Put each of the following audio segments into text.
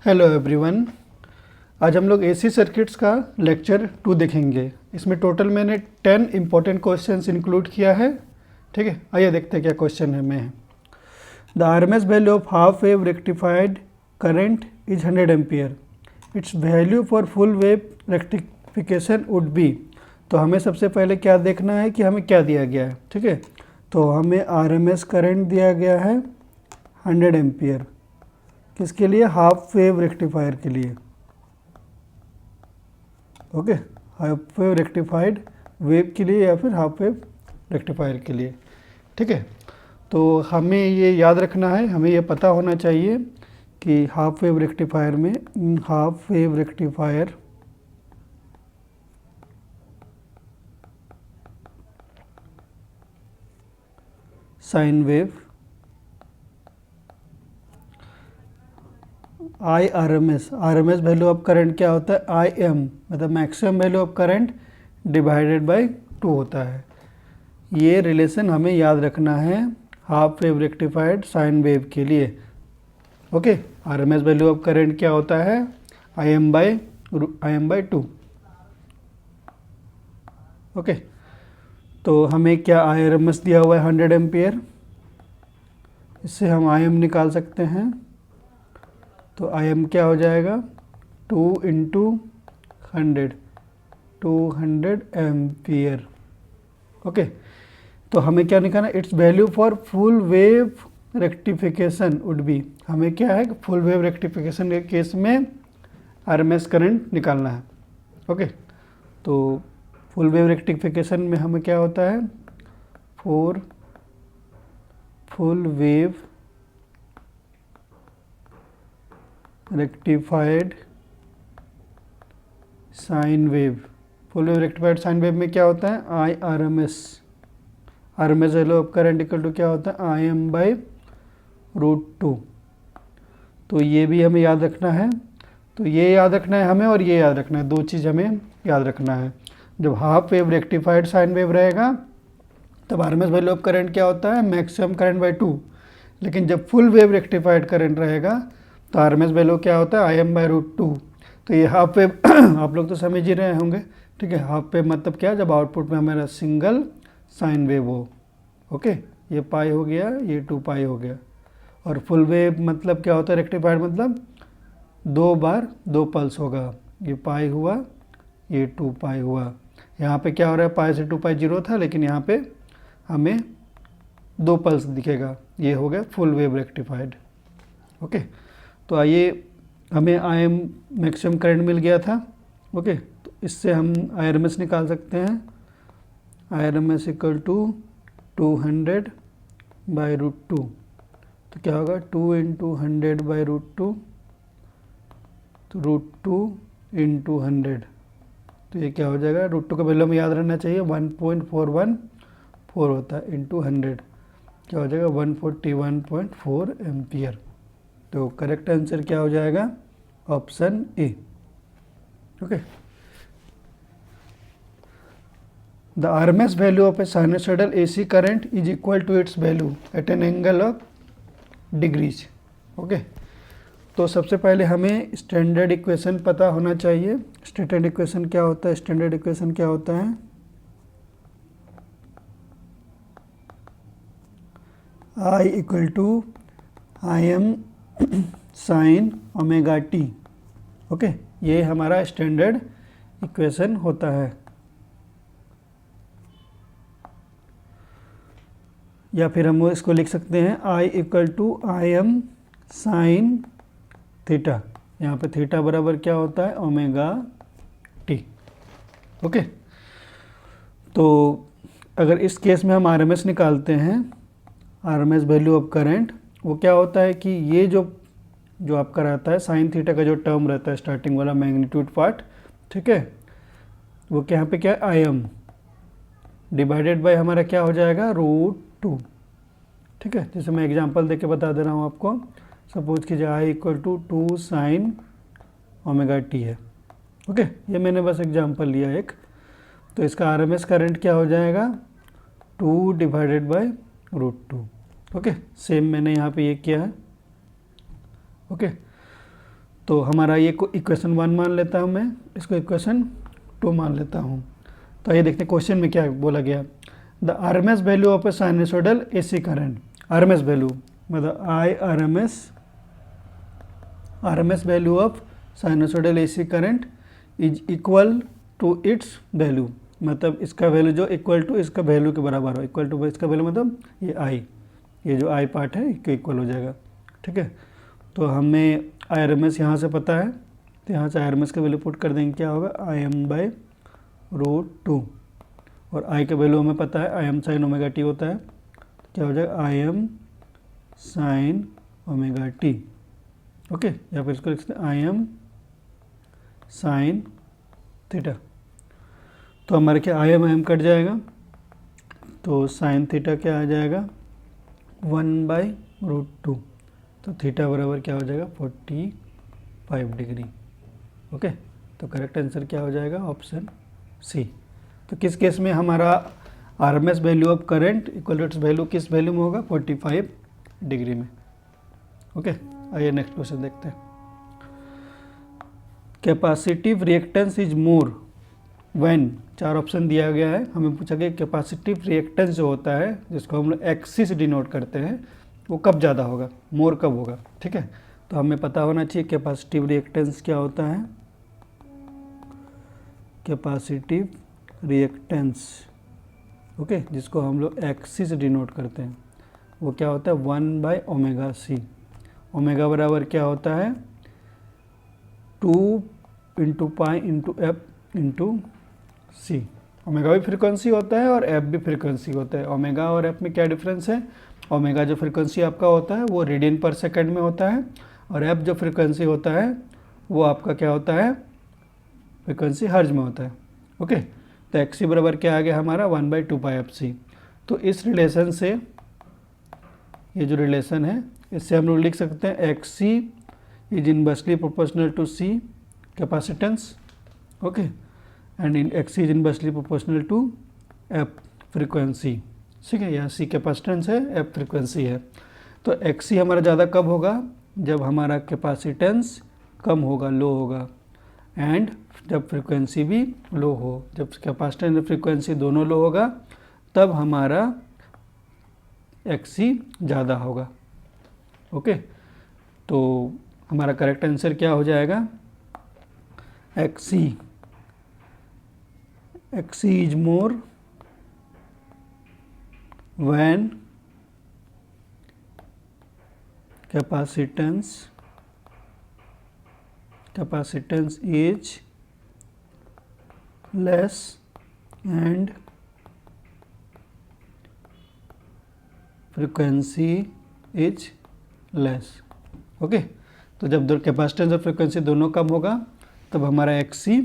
Hello everyone. आज हम लोग एसी सर्किट्स का लेक्चर 2 देखेंगे। इसमें टोटल मैंने 10 इम्पोर्टेंट क्वेश्चंस इंक्लूड किया है। ठीक है, आइए देखते हैं क्या क्वेश्चन है में। The RMS value of half wave rectified current is 100 ampere. It's value for full wave rectification would be. तो हमें सबसे पहले क्या देखना है कि हमें क्या दिया गया है। ठीक है, तो हमें आरएमएस करंट दिया गया है 100 एम्पियर। किसके लिए? हाफ वेव रेक्टिफायर के लिए। Okay, half wave rectified wave के लिए या फिर हाफ वेव रेक्टिफायर के लिए। ठीक है, तो हमें ये याद रखना है, हमें ये पता होना चाहिए कि हाफ वेव रेक्टिफायर में half wave rectifier sine wave I R M S value of current क्या होता है? आई एम, मतलब maximum value of current divided by 2 होता है। ये रिलेशन हमें याद रखना है half wave rectified sine wave के लिए। Okay, R M S value of current क्या होता है? I M by 2। ओके, तो हमें क्या आई आर एम एस दिया हुआ है 100 एम्पियर। इससे हम आई एम निकाल सकते हैं। तो आई एम क्या हो जाएगा? 2 इंटू 100, 200 एम्पियर। ओके, तो हमें क्या निकालना? It's value for full wave rectification would be. हमें क्या है? फुल वेव रेक्टिफिकेशन के केस में आरएमएस करंट निकालना है। ओके, तो फुल वेव रेक्टिफिकेशन में हमें क्या होता है? For full wave rectified sine wave, full wave rectified sine wave में क्या होता है? I R M S value of current equal to क्या होता है? I M by √2। तो ये भी हमें याद रखना है। तो ये याद रखना है हमें और ये याद रखना है, दो चीज़ हमें याद रखना है। जब half wave rectified sine wave रहेगा तब R M S value of current क्या होता है? Maximum current by 2। लेकिन जब फुल वेव रेक्टिफाइड करंट रहेगा तो आर एम एस वैल्यू क्या होता है? I M by √2। तो ये हाफ वेव आप लोग तो समझ ही रहे होंगे। ठीक है, हाफ वेव मतलब क्या? जब आउटपुट में हमारा सिंगल साइन वेव हो। ओके, ये पाई हो गया, ये 2 पाई हो गया। और फुल वेव मतलब क्या होता है? रेक्टिफाइड मतलब 2 बार 2 पल्स होगा। ये पाई हुआ, ये 2 पाई हुआ। यहाँ पे क्या हो रहा है? पाई से 2 पाई 0 था, लेकिन यहाँ पे हमें 2 पल्स दिखेगा। ये हो गया फुल वेव रेक्टिफाइड। ओके, तो आइए, हमें आई एम मैक्सिमम करंट मिल गया था। ओके, तो इससे हम आई आर एम एस निकाल सकते हैं। I R M S equal to 200 by √2। तो क्या होगा? 2 इंटू 100 बाई √2, तो √2 इंटू 100। तो ये क्या हो जाएगा? √2 का वैल्यू हमें याद रहना चाहिए, 1.414 होता है इंटू 100। क्या हो जाएगा? 141.4 एम्पियर। तो करेक्ट आंसर क्या हो जाएगा? Option A. Okay, the RMS value of a sinusoidal AC current is equal to its value at an angle of degrees. Okay, तो सबसे पहले हमें स्टैंडर्ड इक्वेशन पता होना चाहिए। स्टैंडर्ड इक्वेशन क्या होता है? स्टैंडर्ड इक्वेशन क्या होता है? I equal to I M sine omega T. Okay, ये हमारा स्टैंडर्ड इक्वेशन होता है। या फिर हम इसको लिख सकते हैं I equal to I M sine theta. यहाँ पे थीटा बराबर क्या होता है? Omega T. ओके, तो अगर इस केस में हम आरएमएस निकालते हैं, आरएमएस वैल्यू ऑफ करंट, वो क्या होता है कि ये जो आपका रहता है साइन थीटा का जो टर्म रहता है स्टार्टिंग वाला मैग्नीट्यूड पार्ट, ठीक है, वो क्या यहाँ पे क्या है? आई एम डिवाइडेड बाय हमारा क्या हो जाएगा? √2। ठीक है, जैसे मैं एग्जांपल देके बता दे रहा हूँ आपको। सपोज कीजिए I equal to 2 sine omega T है। ओके, ये मैंने बस एग्जांपल लिया एक। तो इसका आरएमएस करंट क्या हो जाएगा? 2 डिवाइडेड बाय √2। ओके, सेम मैंने यहाँ पे ये किया है। ओके, तो हमारा ये इक्वेशन 1 मान लेता हूँ मैं, इसको इक्वेशन 2 मान लेता हूँ। तो ये देखते हैं क्वेश्चन में क्या बोला गया। The RMS value of a sinusoidal AC current, RMS value मतलब RMS value of sinusoidal AC current is equal to its value, मतलब इसका वैल्यू जो इक्वल टू इसका वैल्यू के बराबर हो। इक्वल टू इसका वैल्यू मतलब ये आई, ये जो आई पार्ट है इसके इक्वल हो जाएगा। ठीक है, तो हमें आई आर एम एस यहाँ से पता है, तो यहाँ से आई आर एम एस का वैल्यू पुट कर देंगे, क्या होगा आई एम बाई √2, और आई का वैल्यू हमें पता है I M sine omega T होता है, क्या हो जाएगा आई M sine omega T. Okay, या फिर इसको लिख सकते हैं आई एम साइन थीटा। तो हमारे क्या आई एम कट जाएगा, तो साइन थीटा क्या आ जाएगा 1/√2, तो थीटा बराबर क्या हो जाएगा 45 डिग्री। ओके, तो करेक्ट आंसर क्या हो जाएगा ऑप्शन सी। तो किस केस में हमारा RMS value of current equal to its value किस वैल्यू में होगा 45 डिग्री में। ओके, आइए नेक्स्ट क्वेश्चन देखते हैं। Capacitive reactance is more when, 4 option दिया गया है, हमें पूछा गया कैपेसिटिव रिएक्टेंस जो होता है जिसको हम लोग एक्सी से डिनोट करते हैं वो कब ज़्यादा होगा, मोर कब होगा। ठीक है, तो हमें पता होना चाहिए कैपेसिटिव रिएक्टेंस क्या होता है। कैपेसिटिव रिएक्टेंस, ओके, जिसको हम लोग एक्सी से डिनोट करते हैं, वो क्या होता है 1/ωc। ओमेगा बराबर क्या होता है 2 × पाई × एफ × सी। ओमेगा भी फ्रीक्वेंसी होता है और एफ भी फ्रीक्वेंसी होता है। ओमेगा और एफ में क्या डिफरेंस है, ओमेगा जो फ्रीक्वेंसी आपका होता है वो रेडियन पर सेकंड में होता है, और एफ जो फ्रीक्वेंसी होता है वो आपका क्या होता है फ्रीक्वेंसी हर्ज में होता है। ओके, तो एक्सी बराबर क्या आ गया हमारा 1/2πfc। तो इस रिलेशन से, ये जो रिलेशन है इससे हम लोग लिख सकते हैं XC is inversely proportional to C capacitance. Okay, and in XC is inversely proportional to F frequency. ठीक है, यहाँ सी कैपेसिटेंस है, एफ फ्रीक्वेंसी है। तो एक्सी हमारा ज़्यादा कब होगा, जब हमारा कैपेसिटेंस कम होगा, लो होगा, एंड जब फ्रीक्वेंसी भी लो हो। जब कैपेसिटेंस और फ्रीक्वेंसी दोनों लो होगा तब हमारा एक्सी ज़्यादा होगा। ओके, तो हमारा करेक्ट आंसर क्या हो जाएगा XC is more when capacitance is less and frequency is less। ओके, तो जब दो कैपेसिटेंस और फ्रीक्वेंसी दोनों कम होगा तब हमारा एक्सी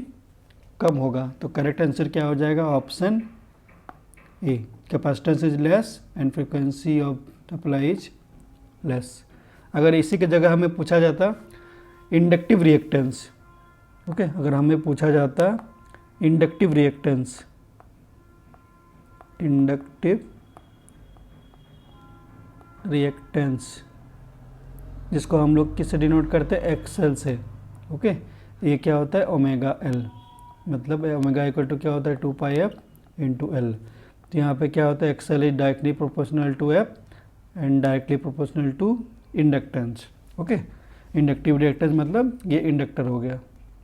कम होगा। तो करेक्ट आंसर क्या हो जाएगा option A, capacitance is less and frequency of supply is less. अगर इसी की जगह हमें पूछा जाता इंडक्टिव रिएक्टेंस, ओके, अगर हमें पूछा जाता इंडक्टिव रिएक्टेंस जिसको हम लोग किससे डिनोट करते हैं एक्सएल से। ओके, ये क्या होता है ओमेगा एल, मतलब ओमेगा इक्वल टू क्या होता है 2πf × एल। तो यहाँ पे क्या होता है XL is directly proportional to F and directly proportional to inductance. Okay, inductive reactance मतलब ये इंडक्टर हो गया।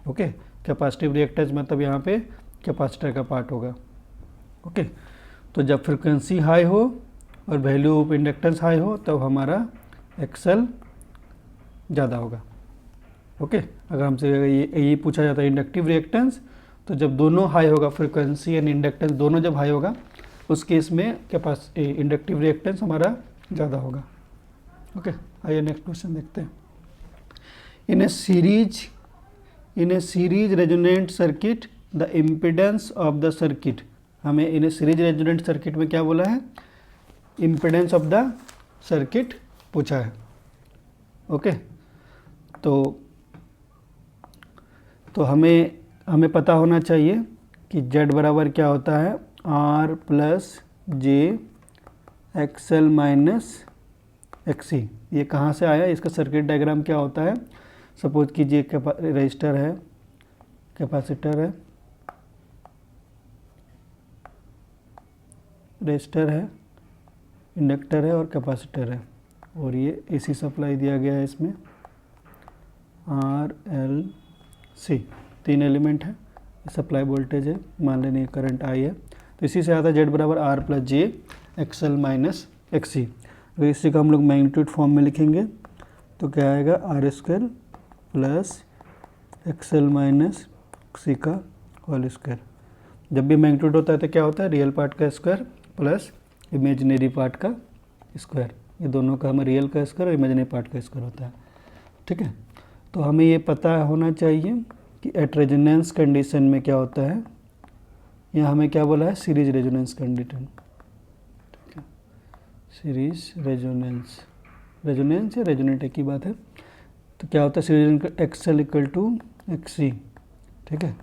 ओके, कैपेसिटिव रिएक्टेंस मतलब यहाँ पे कैपेसिटर का पार्ट होगा। ओके, तो जब फ्रिक्वेंसी हाई हो और वैल्यू ऑफ इंडक्टेंस हाई हो तब हमारा एक्सएल ज़्यादा होगा। ओके, अगर हमसे ये पूछा जाता है इंडक्टिव रिएक्टेंस, तो जब दोनों हाई होगा, फ्रिक्वेंसी एंड इंडक्टेंस दोनों जब हाई होगा उस केस में इंडक्टिव रिएक्टेंस हमारा ज़्यादा होगा। ओके, आइए नेक्स्ट क्वेश्चन देखते हैं। In a series resonant circuit the impedance of the circuit, हमें in a series resonant circuit में क्या बोला है इम्पिडेंस ऑफ द सर्किट पूछा है। ओके, तो हमें पता होना चाहिए कि Z बराबर क्या होता है R + J XL - XC। ये कहाँ से आया, इसका सर्किट डायग्राम क्या होता है, सपोज कीजिए रजिस्टर है, कैपेसिटर है, रेजिस्टर है, इंडक्टर है और कैपेसिटर है, और ये एसी सप्लाई दिया गया है इसमें RLC, 3 एलिमेंट है, सप्लाई वोल्टेज है, मान लेने करंट I है। तो इसी से आता है Z बराबर R प्लस जे XL माइनस XC। तो इसी का हम लोग मैग्नीट्यूड फॉर्म में लिखेंगे तो क्या आएगा R square plus XL minus XC का होल स्क्वायर। जब भी मैग्नीट्यूड होता है तो क्या होता है, रियल पार्ट का स्क्वायर प्लस इमेजिनरी पार्ट का स्क्वायर, ये दोनों का हमें रियल का स्क्वायर और इमेजिनरी पार्ट का स्क्वायर होता है। ठीक है, तो हमें ये पता होना चाहिए कि एट रेजोनेंस कंडीशन में क्या होता है। यहाँ हमें क्या बोला है, सीरीज रेजोनेंस कंडीशन। ठीक है, सीरीज रेजोनेंस, रेजोनेंस या रेजोनेट एक ही बात है। तो क्या होता है, series XL equal to XC। ठीक है,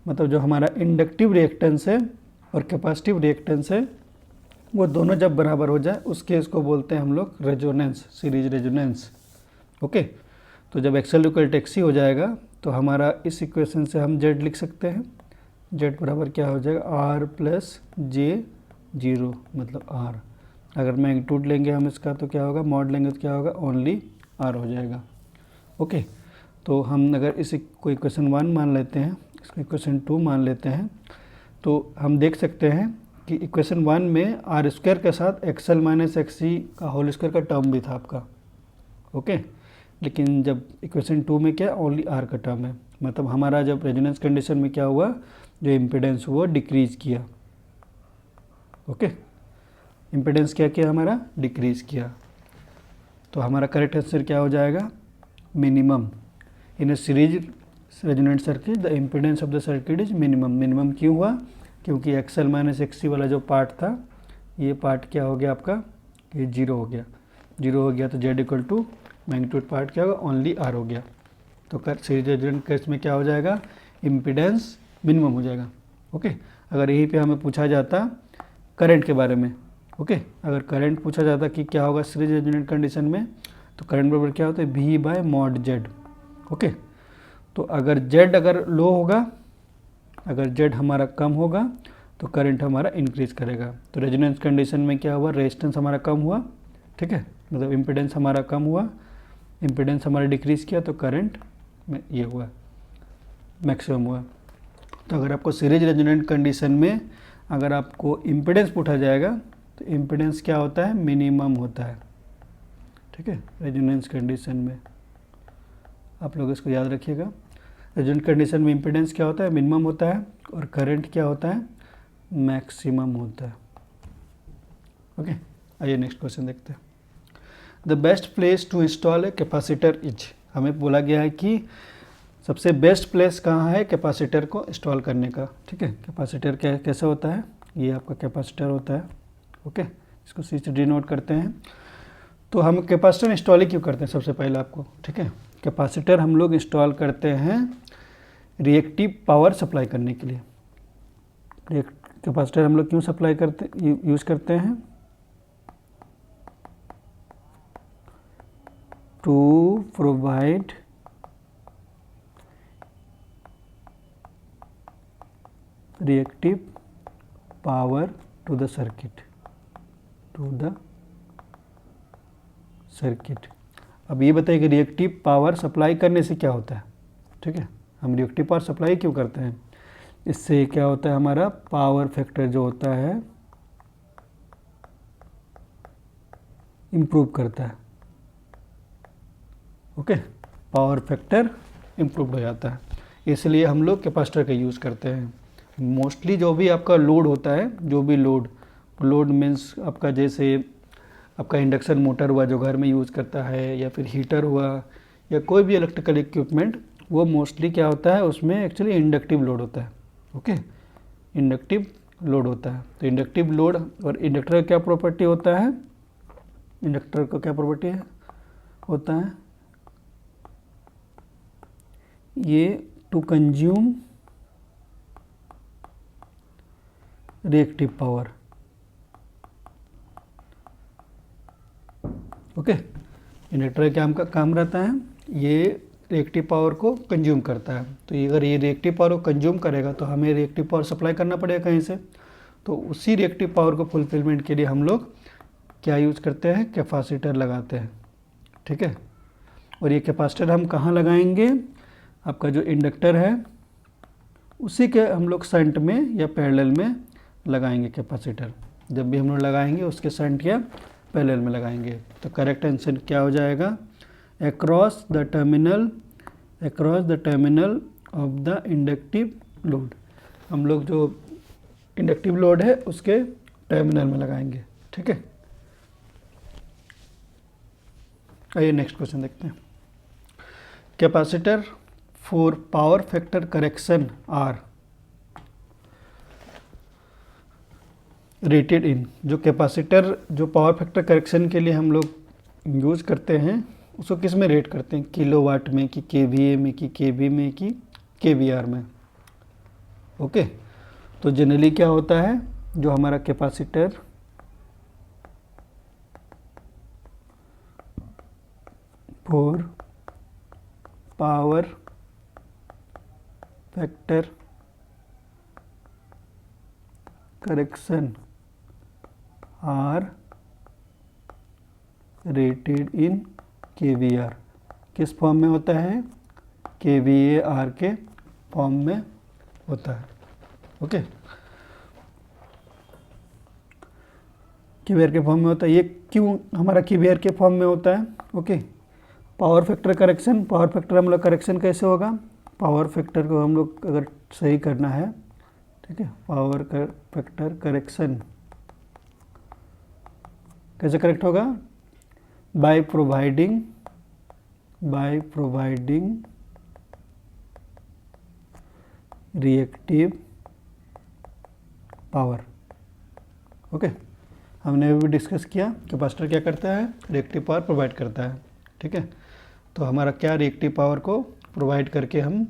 मतलब जो हमारा इंडक्टिव रिएक्टेंस है और कैपेसिटिव रिएक्टेंस है वो दोनों जब बराबर हो जाए उस केस को बोलते हैं हम लोग रेजोनेंस, सीरीज रेजोनेंस। ओके, तो जब XL इक्वल टू XC हो जाएगा तो हमारा इस इक्वेशन से हम Z लिख सकते हैं। Z बराबर क्या हो जाएगा, R प्लस जे 0 मतलब R। अगर मैग्नीट्यूड लेंगे हम इसका तो क्या होगा, मॉड लेंगे तो क्या होगा, ओनली R हो जाएगा। ओके, तो हम अगर इस को इक्वेशन 1 मान लेते हैं, इसको इक्वेशन 2 मान लेते हैं, तो हम देख सकते हैं कि इक्वेशन 1 में R स्क्वायर के साथ XL माइनस XC का होल स्क्वायर का टर्म भी था आपका। ओके, लेकिन जब इक्वेशन 2 में क्या, ओनली R का टर्म है, मतलब हमारा जब रेजोनेंस कंडीशन में क्या हुआ, जो इम्पीडेंस हुआ डिक्रीज किया। ओके, इम्पीडेंस क्या किया हमारा, डिक्रीज किया। तो हमारा करेक्ट आंसर क्या हो जाएगा, minimum in a series resonant circuit the impedance of the circuit is minimum. Minimum क्यों हुआ, क्योंकि XL माइनस XC वाला जो पार्ट था ये पार्ट क्या हो गया आपका, ये 0 हो गया। 0 हो गया तो Z equal to magnitude part क्या होगा, ओनली R हो गया। तो सीरीज रेजोनेंट केस में क्या हो जाएगा, इम्पीडेंस मिनिमम हो जाएगा। ओके, अगर यहीं पे हमें पूछा जाता करंट के बारे में, ओके, अगर करंट पूछा जाता कि क्या होगा सीरीज रेजोनेंट कंडीशन में, तो करंट बराबर क्या होता है, V bye mod Z। Okay, तो अगर Z अगर लो होगा, अगर Z हमारा कम होगा तो करंट हमारा इंक्रीज करेगा। तो रेजोनेंस कंडीशन में क्या हुआ, रेजिस्टेंस हमारा कम हुआ। ठीक है, मतलब इम्पीडेंस हमारा कम हुआ, इम्पीडेंस हमारा डिक्रीज किया तो करंट में ये हुआ, मैक्सिमम हुआ। तो अगर आपको सीरीज रेजोनेंट कंडीशन में अगर आपको इम्पीडेंस पूछा जाएगा तो इम्पीडेंस क्या होता है, मिनिमम होता है। ठीक है, रेजोनेंस कंडीशन में आप लोग इसको याद रखिएगा। रेजोनेंट कंडीशन में इम्पीडेंस क्या होता है, मिनिमम होता है, और करंट क्या होता है, मैक्सिमम होता है। ओके, आइए नेक्स्ट क्वेश्चन देखते हैं। The best place to install a capacitor is, हमें बोला गया है कि सबसे बेस्ट प्लेस कहाँ है कैपेसिटर को इंस्टॉल करने का। ठीक है, कैपेसिटर कैसे होता है, ये आपका कैपेसिटर होता है। ओके, इसको सी से डिनोट करते हैं। तो हम कैपेसिटर इंस्टॉल ही क्यों करते हैं, सबसे पहले आपको, ठीक है, कैपेसिटर हम लोग इंस्टॉल करते हैं रिएक्टिव पावर सप्लाई करने के लिए। कैपेसिटर हम लोग क्यों सप्लाई करते यूज़ करते हैं, to provide reactive power to the circuit, अब ये बताइए कि रिएक्टिव पावर सप्लाई करने से क्या होता है। ठीक है, हम रिएक्टिव पावर सप्लाई क्यों करते हैं, इससे क्या होता है, हमारा पावर फैक्टर जो होता है इम्प्रूव करता है। ओके, पावर फैक्टर इम्प्रूव हो जाता है, इसलिए हम लोग कैपेसिटर का यूज़ करते हैं। मोस्टली जो भी आपका लोड होता है, जो भी लोड मीन्स आपका जैसे आपका इंडक्शन मोटर हुआ जो घर में यूज़ करता है, या फिर हीटर हुआ, या कोई भी इलेक्ट्रिकल इक्विपमेंट, वो मोस्टली क्या होता है, उसमें एक्चुअली इंडक्टिव लोड होता है। ओके, इंडक्टिव लोड होता है। तो इंडक्टिव लोड और इंडक्टर का क्या प्रॉपर्टी होता है, इंडक्टर का क्या प्रॉपर्टी है होता है, ये to consume reactive power. Okay, inductor का काम रहता है, ये रिएक्टिव पावर को कंज्यूम करता है। तो अगर ये रिएक्टिव पावर को कंज्यूम करेगा तो हमें रिएक्टिव पावर सप्लाई करना पड़ेगा कहीं से। तो उसी रिएक्टिव पावर को फुलफिलमेंट के लिए हम लोग क्या यूज़ करते हैं, कैपेसिटर लगाते हैं। ठीक है, और ये कैपेसिटर हम कहाँ लगाएंगे, आपका जो इंडक्टर है उसी के हम लोग शंट में या पैरेलल में लगाएंगे कैपेसिटर। जब भी हम लोग लगाएंगे उसके शंट या पैरेलल में लगाएंगे। तो करेक्ट आंसर क्या हो जाएगा, across the terminal of the inductive load. हम लोग जो इंडक्टिव लोड है उसके टर्मिनल में लगाएंगे। ठीक है, आइए नेक्स्ट क्वेश्चन देखते हैं। Capacitor for power factor correction are rated in. जो कैपेसिटर जो पावर फैक्टर करेक्शन के लिए हम लोग यूज़ करते हैं उसको किस में रेट करते हैं, किलोवाट में कि केवीए में कि केवी में कि केवीआर में। ओके, तो जनरली क्या होता है, जो हमारा capacitor for power factor correction are rated in KVAR किस फॉर्म में होता है, केवीएआर के फॉर्म में होता है। ओके, केवीआर के फॉर्म में होता है। ये क्यों हमारा केवीआर के फॉर्म में होता है। Okay, power factor correction, power factor हम लोग करेक्शन कैसे होगा, पावर फैक्टर को हम लोग अगर सही करना है, ठीक है, पावर फैक्टर करेक्शन कैसे करेक्ट होगा, by providing reactive power. Okay, हमने अभी डिस्कस किया कैपेसिटर क्या करता है, रिएक्टिव पावर प्रोवाइड करता है। ठीक है, तो हमारा क्या रिएक्टिव पावर को प्रोवाइड करके हम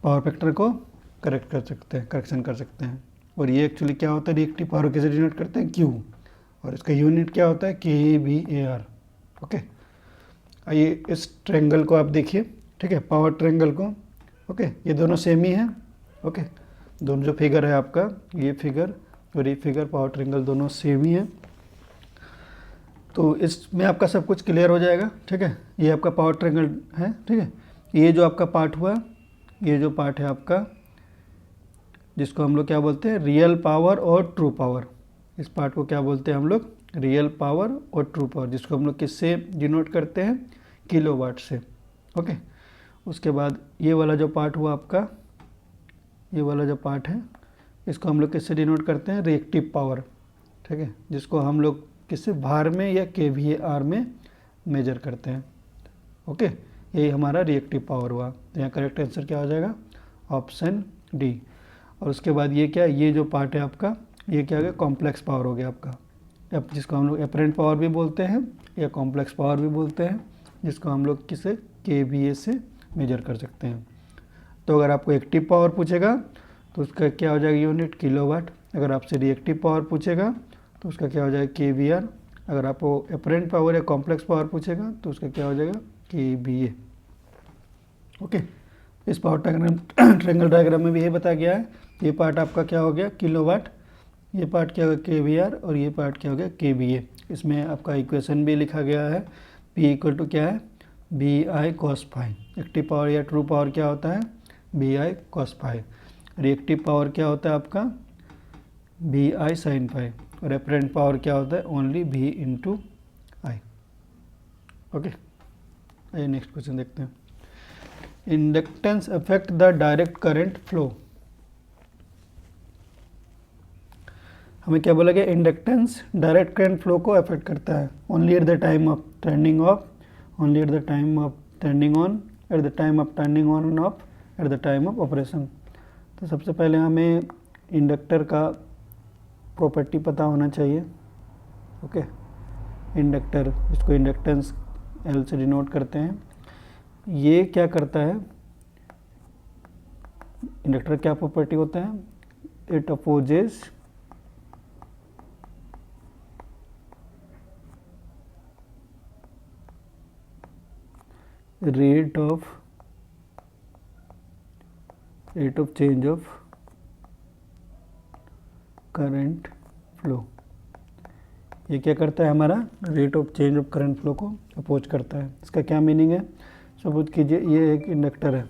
पावर फैक्टर को करेक्शन कर सकते हैं। और ये एक्चुअली क्या होता है, रिएक्टिव पावर कैसे डिनोट करते हैं, क्यू, और इसका यूनिट क्या होता है, केवीएआर। ओके, आइए इस ट्रायंगल को आप देखिए। ठीक है, पावर ट्रायंगल को। ओके, ये दोनों सेम ही है। ओके, दोनों जो फिगर है आपका, ये फिगर और ये फिगर, पावर ट्रायंगल दोनों सेम ही है। तो इसमें आपका सब कुछ क्लियर हो जाएगा। ठीक है, ये आपका पावर ट्रायंगल है। ठीक है, ये जो आपका पार्ट हुआ, ये जो पार्ट है आपका, जिसको हम लोग क्या बोलते हैं, रियल पावर और ट्रू पावर। इस पार्ट को क्या बोलते हैं हम लोग, रियल पावर और ट्रू पावर, जिसको हम लोग किससे डिनोट करते हैं, किलोवाट से। ओके, उसके बाद ये वाला जो पार्ट हुआ आपका, ये वाला जो पार्ट है, इसको हम लोग किससे डिनोट करते हैं, रिएक्टिव पावर। ठीक है, जिसको हम लोग किससे, भार में या केवीएआर में मेजर करते हैं। ओके, यही हमारा रिएक्टिव पावर हुआ। तो यहाँ करेक्ट आंसर क्या हो जाएगा, ऑप्शन डी। और उसके बाद ये क्या, ये जो पार्ट है आपका, ये क्या हो गया, कॉम्प्लेक्स पावर हो गया आपका, जिसको हम लोग एपरेंट पावर भी बोलते हैं या कॉम्प्लेक्स पावर भी बोलते हैं, जिसको हम लोग किसे, केवीए से मेजर कर सकते हैं। तो अगर आपको एक्टिव पावर पूछेगा तो उसका क्या हो जाएगा यूनिट, किलोवाट। अगर आपसे रिएक्टिव पावर पूछेगा तो उसका क्या हो जाएगा, केवीआर। अगर आपको एपरेंट पावर या कॉम्प्लेक्स पावर पूछेगा तो उसका क्या हो जाएगा, केवीए। ओके, इस पावर ट्रायंगल डायग्राम में भी ये बताया गया है। ये पार्ट आपका क्या हो गया, किलोवाट, ये पार्ट क्या हो गया, केवीआर, और ये पार्ट क्या हो गया, केवीए। इसमें आपका इक्वेशन भी लिखा गया है, P इक्वल टू क्या है, BI cos phi. Active power या ट्रू पावर क्या होता है, BI cos phi. Reactive power क्या होता है आपका, BI sin फाई। और एपरेंट पावर क्या होता है, only V into I. Okay, आइए नेक्स्ट क्वेश्चन देखते हैं। Inductance affect the direct current flow. हमें क्या बोला गया, इंडक्टेंस डायरेक्ट करंट फ्लो को अफेक्ट करता है only at the time of turning off, only at the time of turning on, eight the time of turning on end of, eight the time of operation. तो सबसे पहले हमें inductor का property पता होना चाहिए। ओके, इंडक्टर, इसको inductance L से डिनोट करते हैं। ये क्या करता है, इंडक्टर क्या प्रॉपर्टी होता है, it opposes rate of change of current flow. ये क्या करता है, हमारा rate of change of current flow को अपोज करता है। इसका क्या मीनिंग है, सपोज कीजिए ये एक इंडक्टर है,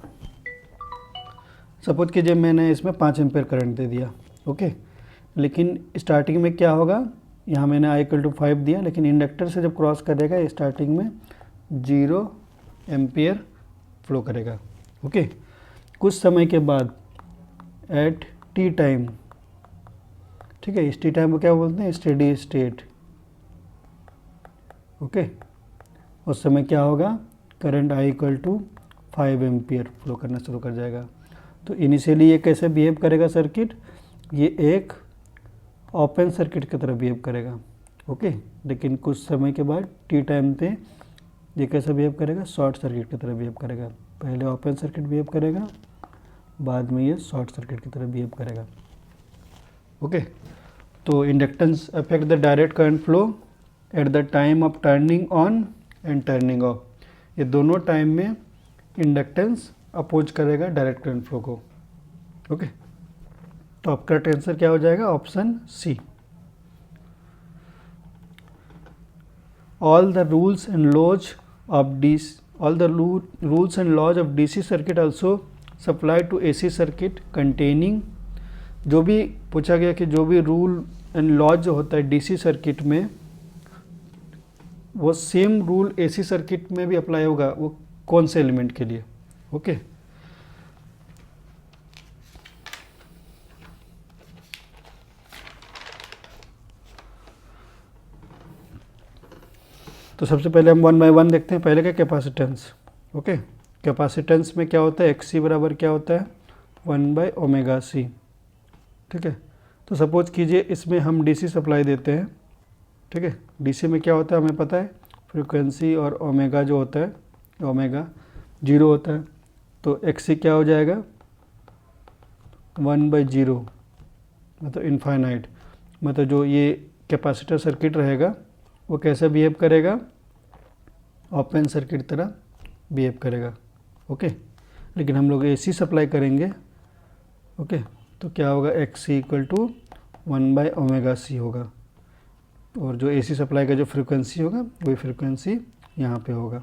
सपोज कीजिए मैंने इसमें 5 एम्पेयर करंट दे दिया, ओके। लेकिन स्टार्टिंग में क्या होगा, यहाँ मैंने I = 5 दिया, लेकिन इंडक्टर से जब क्रॉस करेगा स्टार्टिंग में 0 एम्पियर फ्लो करेगा, ओके। कुछ समय के बाद एट टी टाइम, ठीक है, इस टी टाइम को क्या बोलते हैं, स्टेडी स्टेट, ओके। उस समय क्या होगा, करंट I = 5 एम्पियर फ्लो करना शुरू कर जाएगा। तो इनिशियली ये कैसे बिहेव करेगा सर्किट, ये एक ओपन सर्किट की तरह बिहेव करेगा, ओके। लेकिन कुछ समय के बाद टी टाइम पे ये कैसे बिहेव करेगा, शॉर्ट सर्किट की तरह बिहेव करेगा। पहले ओपन सर्किट बिहेव करेगा, बाद में ये शॉर्ट सर्किट की तरह बिहेव करेगा, ओके। तो inductance affect the direct current flow at the time of turning on and turning off. ये दोनों टाइम में इंडक्टेंस अपोज करेगा डायरेक्ट करंट फ्लो को, ओके। तो आपका आंसर क्या हो जाएगा, option C. All the rules and laws of DC circuit also supply to AC circuit containing. जो भी पूछा गया कि जो भी रूल एंड लॉज जो होता है DC सर्किट में, वो सेम रूल AC सर्किट में भी अप्लाई होगा, वो कौन से एलिमेंट के लिए, ओके। तो सबसे पहले हम 1 बाय 1 देखते हैं। पहले क्या, कैपेसिटेंस, ओके। कैपेसिटेंस में क्या होता है, XC बराबर क्या होता है, 1/ωc, ठीक है। तो सपोज कीजिए इसमें हम DC सप्लाई देते हैं, ठीक है। DC में क्या होता है हमें पता है, फ्रीक्वेंसी और ओमेगा जो होता है, ओमेगा 0 होता है। तो XC क्या हो जाएगा, 1/0, मतलब इनफाइनाइट। मतलब जो ये कैपेसिटर सर्किट रहेगा वो कैसे बिहेव करेगा, ओपन सर्किट तरह बिहेव करेगा, ओके। लेकिन हम लोग AC सप्लाई करेंगे, ओके, तो क्या होगा, XC = 1/ωc होगा। और जो AC सप्लाई का जो फ्रीक्वेंसी होगा वही फ्रीक्वेंसी यहाँ पे होगा,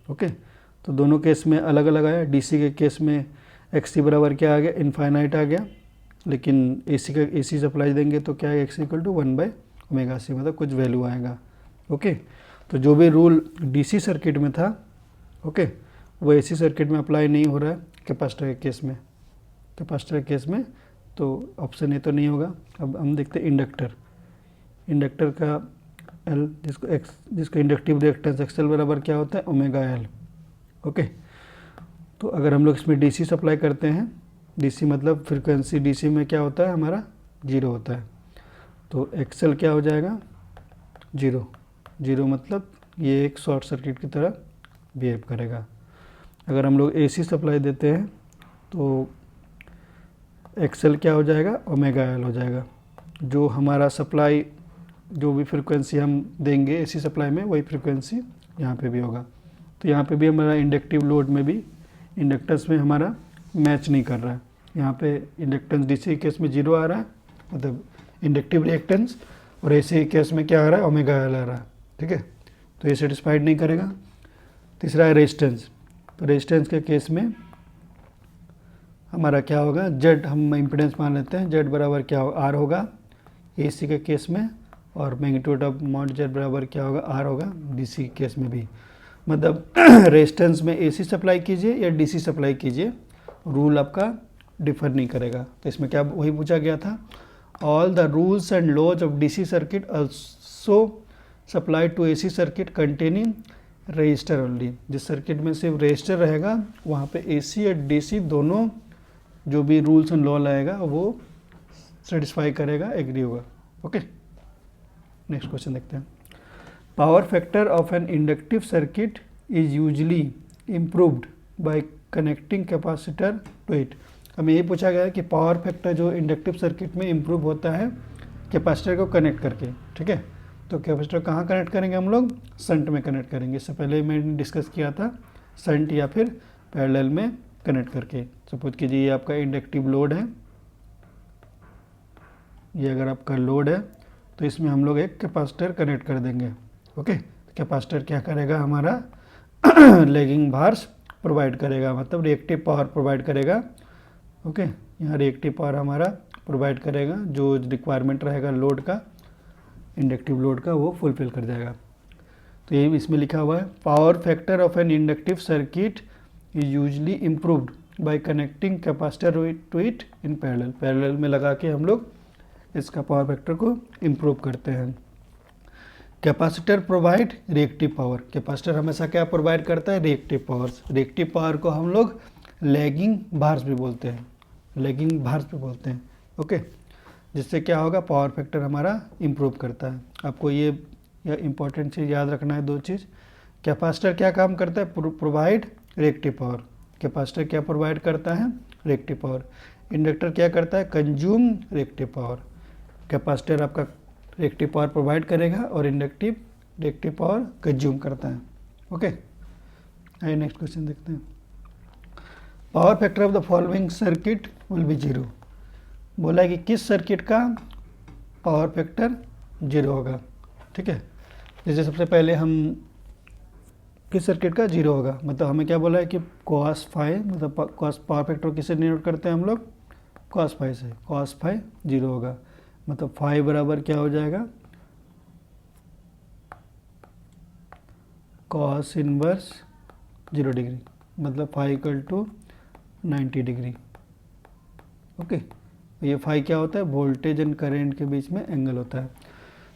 ओके। तो दोनों केस में अलग अलग आया। DC के केस में XC बराबर क्या आ गया, इनफाइनाइट आ गया। लेकिन AC सप्लाई देंगे तो क्या है, XC = 1/ωc, मतलब कुछ वैल्यू आएगा, ओके। तो जो भी रूल DC सर्किट में था, ओके, वो AC सर्किट में अप्लाई नहीं हो रहा है कैपेसिटर के केस में। कैपेसिटर के केस में तो ऑप्शन ए तो नहीं होगा। अब हम देखते हैं इंडक्टर का L, जिसको इंडक्टिव रिएक्टेंस XL बराबर क्या होता है, ωL, ओके। तो अगर हम लोग इसमें DC सप्लाई करते हैं, DC मतलब फ्रीक्वेंसी DC में क्या होता है हमारा, 0 होता है। तो XL क्या हो जाएगा, 0 मतलब ये एक शॉर्ट सर्किट की तरह बिहेव करेगा। अगर हम लोग AC सप्लाई देते हैं तो XL क्या हो जाएगा, ωL हो जाएगा। जो हमारा सप्लाई, जो भी फ्रीक्वेंसी हम देंगे AC सप्लाई में, वही फ्रीक्वेंसी यहाँ पे भी होगा। तो यहाँ पे भी हमारा इंडक्टिव लोड में भी इंडक्टेंस में हमारा मैच नहीं कर रहा है। यहाँ पे इंडक्टेंस DC केस में 0 आ रहा है, मतलब इंडक्टिव रिएक्टेंस, और AC केस में क्या आ रहा है, ωL आ रहा है, ठीक है। तो ये सेटिस्फाइड नहीं करेगा। तीसरा है रेजिस्टेंस। तो रेजिस्टेंस के केस में हमारा क्या होगा, Z हम इम्पीडेंस मान लेते हैं, Z बराबर क्या होगा, R होगा AC के केस में, और मैग्नीट्यूड ऑफ मॉड Z बराबर क्या होगा, R होगा DC के केस में भी। मतलब रेजिस्टेंस में AC सप्लाई कीजिए या DC सप्लाई कीजिए, रूल आपका डिफर नहीं करेगा। तो इसमें क्या वही पूछा गया था, all the rules and laws of DC circuit also supply to AC circuit containing resistor only. जिस सर्किट में सिर्फ रजिस्टर रहेगा वहाँ पे AC और DC दोनों जो भी रूल्स एंड लॉ लाएगा वो सेटिस्फाई करेगा, एग्री होगा, ओके। नेक्स्ट क्वेश्चन देखते हैं। Power factor of an inductive circuit is usually improved by connecting capacitor to it. हमें यही पूछा गया है कि पावर फैक्टर जो इंडक्टिव सर्किट में इम्प्रूव होता है कैपेसिटर को कनेक्ट करके, ठीक है। तो कैपेसिटर कहाँ कनेक्ट करेंगे हम लोग, शंट में कनेक्ट करेंगे। इससे पहले मैंने डिस्कस किया था शंट या फिर पैरेलल में कनेक्ट करके। सपोज कीजिए ये आपका इंडक्टिव लोड है, ये अगर आपका लोड है तो इसमें हम लोग एक कैपेसिटर कनेक्ट कर देंगे। ओके, कैपेसिटर क्या करेगा, हमारा लैगिंग भार्स प्रोवाइड करेगा, मतलब रिएक्टिव पावर प्रोवाइड करेगा। ओके, यहाँ रिएक्टिव पावर हमारा प्रोवाइड करेगा, जो रिक्वायरमेंट रहेगा लोड का, इंडक्टिव लोड का, वो फुलफिल कर जाएगा। तो ये इसमें लिखा हुआ है, power factor of an inductive circuit is usually improved by connecting capacitor to it in parallel. Parallel में लगा के हम लोग इसका पावर फैक्टर को इम्प्रूव करते हैं। Capacitor provide reactive power. Capacitor हमेशा क्या प्रोवाइड करता है, रिएक्टिव पावर्स। रिएक्टिव पावर को हम लोग लैगिंग भार्स भी बोलते हैं, लैगिंग भार्स भी बोलते हैं। ओके, जिससे क्या होगा, पावर फैक्टर हमारा इम्प्रूव करता है। आपको ये इंपॉर्टेंट चीज़ याद रखना है, दो चीज़। कैपेसिटर क्या काम करता है, प्रोवाइड रिएक्टिव पावर। कैपेसिटर क्या प्रोवाइड करता है, रिएक्टिव पावर। इंडक्टर क्या करता है, कंज्यूम रिएक्टिव पावर। कैपेसिटर आपका रिएक्टिव पावर प्रोवाइड करेगा और इंडक्टिव रिएक्टिव पावर कंज्यूम करता है। ओके, आइए नेक्स्ट क्वेश्चन देखते हैं। Power factor of the following circuit will be 0। बोला है कि किस सर्किट का पावर फैक्टर 0 होगा। ठीक है, जैसे सबसे पहले हम किस सर्किट का 0 होगा, मतलब हमें क्या बोला है कि cos फाइव, मतलब cos पावर फैक्टर किससे डिनोट करते हैं हम लोग, cos फाइव से। cos फाइव 0 होगा, मतलब फाइव बराबर क्या हो जाएगा, cos इनवर्स 0 डिग्री, मतलब five equal to 90 degree. Okay, ये फाइव क्या होता है, वोल्टेज एंड करंट के बीच में एंगल होता है।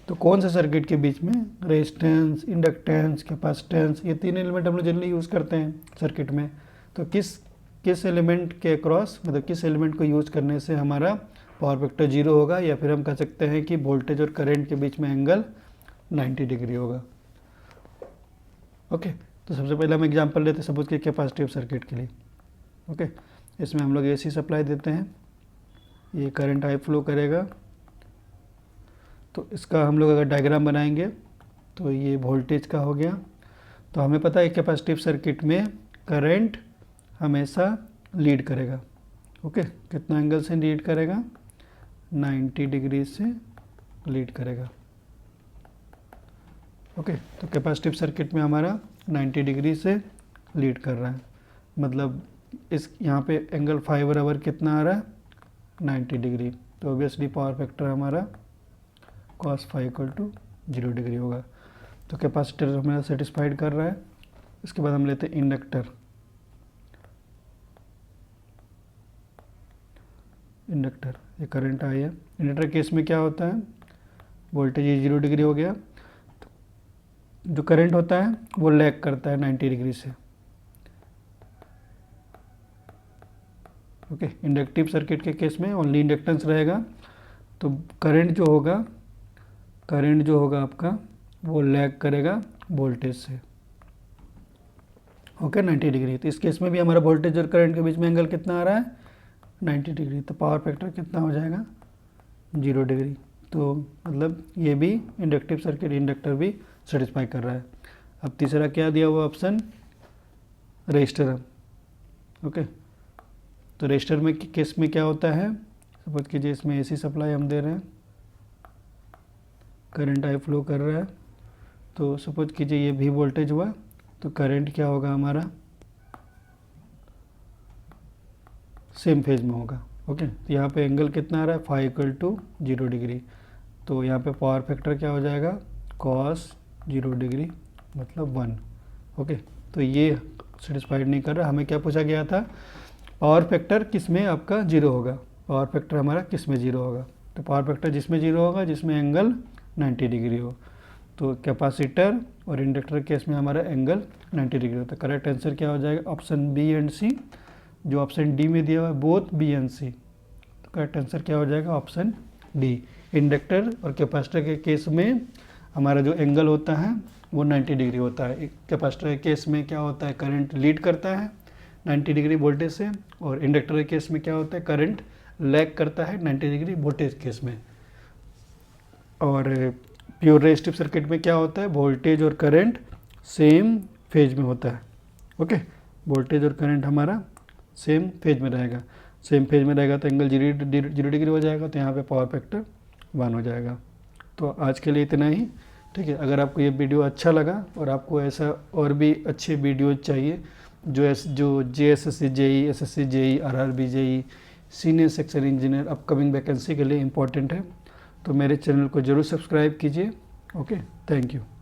तो कौन से सर्किट के बीच में, रेजिस्टेंस, इंडक्टेंस, कैपेसिटेंस, ये तीन एलिमेंट हम लोग जनरली यूज़ करते हैं सर्किट में। तो किस एलिमेंट के क्रॉस, मतलब किस एलिमेंट को यूज़ करने से हमारा पावर फैक्टर 0 होगा, या फिर हम कह सकते हैं कि वोल्टेज और करंट के बीच में एंगल 90 डिग्री होगा। ओके, तो सबसे पहले हम एग्जांपल लेते हैं, सपोज कि कैपेसिटिव सर्किट के लिए। ओके, इसमें हम लोग AC सप्लाई देते हैं, ये करंट आई फ्लो करेगा। तो इसका हम लोग अगर डायग्राम बनाएंगे तो ये वोल्टेज का हो गया। तो हमें पता है कैपेसिटिव सर्किट में करंट हमेशा लीड करेगा। ओके, कितना एंगल से लीड करेगा, 90 डिग्री से लीड करेगा। ओके, तो कैपेसिटिव सर्किट में हमारा 90 डिग्री से लीड कर रहा है, मतलब इस यहाँ पे एंगल 5 बराबर कितना आ रहा है, 90 डिग्री। तो ऑब्वियसली पावर फैक्टर हमारा cos five equal to 0 degree होगा। तो कैपेसिटर हमारा सेटिस्फाइड कर रहा है। इसके बाद हम लेते हैं इंडक्टर। इंडक्टर, ये करंट आई है। इंडक्टर केस में क्या होता है, वोल्टेज ये 0 डिग्री हो गया, तो जो करंट होता है वो लैग करता है 90 डिग्री से। ओके, इंडक्टिव सर्किट के केस में ओनली इंडक्टेंस रहेगा, तो करंट जो होगा आपका वो लैग करेगा वोल्टेज से। Okay, 90 degree. तो इस केस में भी हमारा वोल्टेज और करंट के बीच में एंगल कितना आ रहा है, 90 डिग्री। तो पावर फैक्टर कितना हो जाएगा, 0 डिग्री। तो मतलब ये भी इंडक्टिव सर्किट, इंडक्टर भी सेटिस्फाई कर रहा है। अब तीसरा क्या दिया हुआ ऑप्शन, रेजिस्टर। ओके, तो रेजिस्टर में केस में क्या होता है, सपोज कीजिए इसमें AC सप्लाई हम दे रहे हैं, करंट आई फ्लो कर रहा है। तो सपोज कीजिए ये भी वोल्टेज हुआ, तो करंट क्या होगा हमारा, सेम फेज में होगा। ओके, तो यहाँ पे एंगल कितना आ रहा है, 5 इक्वल टू 0 डिग्री। तो यहाँ पे पावर फैक्टर क्या हो जाएगा, cos 0 डिग्री मतलब 1। ओके, तो ये सेटिस्फाइड नहीं कर रहा। हमें क्या पूछा गया था, पावर फैक्टर किस में आपका 0 होगा, पावर फैक्टर हमारा किस में 0 होगा। तो पावर फैक्टर जिसमें 0 होगा जिसमें एंगल 90 डिग्री हो। तो कैपेसिटर और इंडक्टर केस में हमारा एंगल 90 डिग्री होता है। करेक्ट आंसर क्या हो जाएगा, ऑप्शन बी एंड सी। जो ऑप्शन डी में दिया हुआ है बोथ बी एंड सी, तो करेक्ट आंसर क्या हो जाएगा, ऑप्शन डी। इंडक्टर और कैपेसिटर के केस में हमारा जो एंगल होता है वो 90 डिग्री होता है। कैपेसिटर के केस में क्या होता है, करंट लीड करता है 90 डिग्री वोल्टेज से, और इंडक्टर के केस में क्या होता है, करंट लैग करता है 90 डिग्री वोल्टेज केस में। और प्योर रेजिस्टिव सर्किट में क्या होता है, वोल्टेज और करंट सेम फेज में होता है। ओके, वोल्टेज और करंट हमारा सेम फेज में रहेगा। सेम फेज में रहेगा तो एंगल 0 डिग्री हो जाएगा, तो यहाँ पे पावर फैक्टर 1 हो जाएगा। तो आज के लिए इतना ही, ठीक है। अगर आपको ये वीडियो अच्छा लगा और आपको ऐसा और भी अच्छे वीडियो चाहिए जो JSSC JEE SSC JEE RRB JEE senior section engineer upcoming vacancy के लिए इम्पोर्टेंट है, तो मेरे चैनल को ज़रूर सब्सक्राइब कीजिए। Okay, thank you.